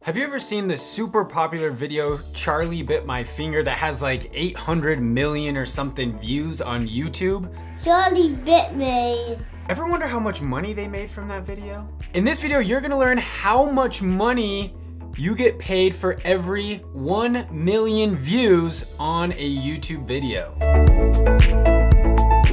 Have you ever seen this super popular video, Charlie Bit My Finger, that has like 800 million or something views on YouTube? Charlie bit me. Ever wonder how much money they made from that video? In this video, you're gonna learn how much money you get paid for every 1 million views on a YouTube video.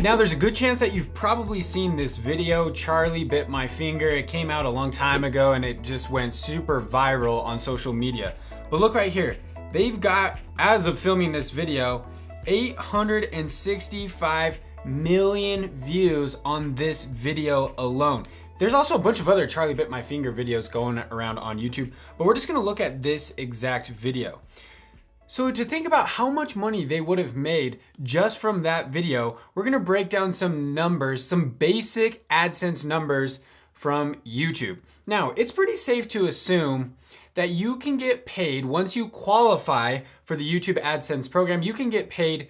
Now, there's a good chance that you've probably seen this video, Charlie Bit My Finger. It came out a long time ago and it just went super viral on social media. But look right here. They've got, as of filming this video, 865 million views on this video alone. There's also a bunch of other Charlie Bit My Finger videos going around on YouTube, but we're just gonna look at this exact video. So to think about how much money they would have made just from that video, we're gonna break down some numbers, some basic AdSense numbers from YouTube. Now, it's pretty safe to assume that you can get paid, once you qualify for the YouTube AdSense program, you can get paid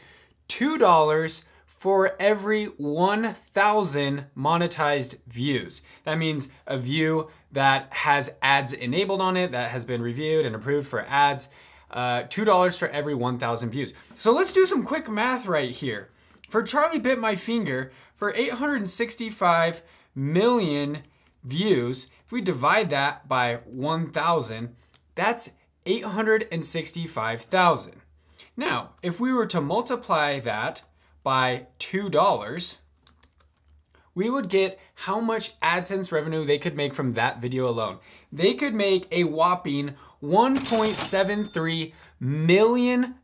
$2 for every 1,000 monetized views. That means a view that has ads enabled on it, that has been reviewed and approved for ads. $2 for every 1,000 views. So let's do some quick math right here. For Charlie Bit My Finger, for 865 million views, if we divide that by 1,000, that's 865,000. Now, if we were to multiply that by $2, we would get how much AdSense revenue they could make from that video alone. They could make a whopping $1.73 million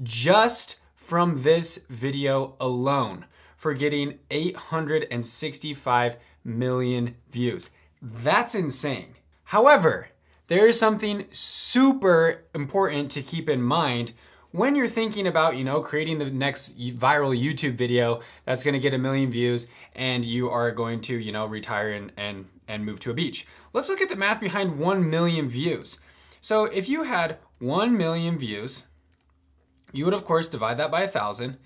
just from this video alone for getting 865 million views. That's insane. However, there is something super important to keep in mind when you're thinking about, creating the next viral YouTube video that's gonna get 1 million views and you are going to, retire and move to a beach. Let's look at the math behind 1 million views. So if you had 1 million views, you would of course divide that by 1,000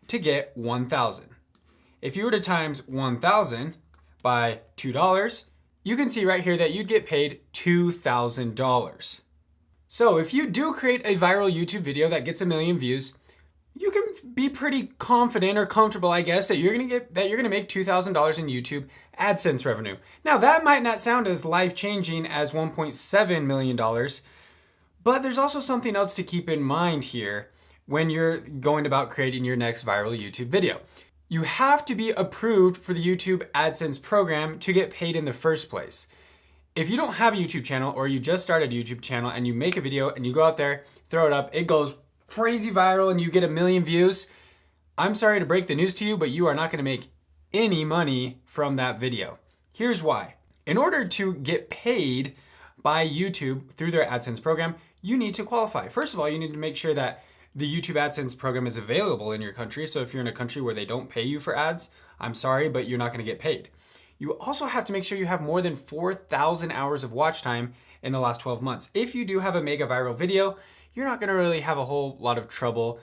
to get 1,000. If you were to times 1,000 by $2, you can see right here that you'd get paid $2,000. So if you do create a viral YouTube video that gets 1 million views, you can be pretty confident or comfortable, I guess, that you're gonna make $2,000 in YouTube AdSense revenue. Now, that might not sound as life-changing as $1.7 million, but there's also something else to keep in mind here when you're going about creating your next viral YouTube video. You have to be approved for the YouTube AdSense program to get paid in the first place. If you don't have a YouTube channel or you just started a YouTube channel and you make a video and you go out there, throw it up, it goes crazy viral and you get 1 million views, I'm sorry to break the news to you, but you are not gonna make any money from that video. Here's why. In order to get paid by YouTube through their AdSense program, you need to qualify. First of all, you need to make sure that the YouTube AdSense program is available in your country. So if you're in a country where they don't pay you for ads, I'm sorry, but you're not gonna get paid. You also have to make sure you have more than 4,000 hours of watch time in the last 12 months. If you do have a mega viral video, you're not gonna really have a whole lot of trouble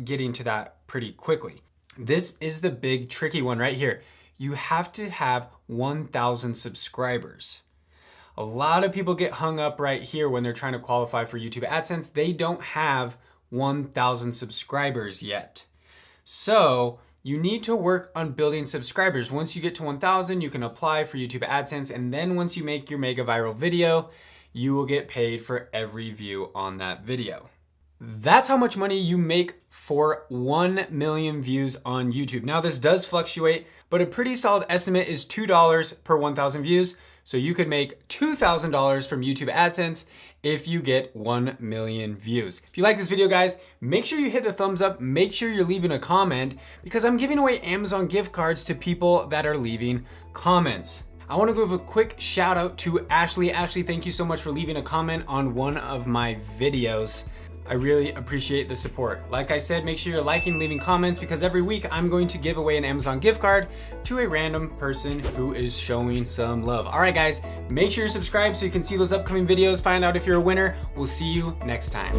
getting to that pretty quickly. This is the big tricky one right here. You have to have 1,000 subscribers. A lot of people get hung up right here when they're trying to qualify for YouTube AdSense. They don't have 1,000 subscribers yet. So you need to work on building subscribers. Once you get to 1,000, you can apply for YouTube AdSense, and then once you make your mega viral video, you will get paid for every view on that video. That's how much money you make for 1 million views on YouTube. Now, this does fluctuate, but a pretty solid estimate is $2 per 1,000 views. So you could make $2,000 from YouTube AdSense if you get 1 million views. If you like this video, guys, make sure you hit the thumbs up, make sure you're leaving a comment, because I'm giving away Amazon gift cards to people that are leaving comments. I wanna give a quick shout out to Ashley. Ashley, thank you so much for leaving a comment on one of my videos. I really appreciate the support. Like I said, make sure you're liking, leaving comments, because every week I'm going to give away an Amazon gift card to a random person who is showing some love. All right, guys, make sure you're subscribed so you can see those upcoming videos, find out if you're a winner. We'll see you next time.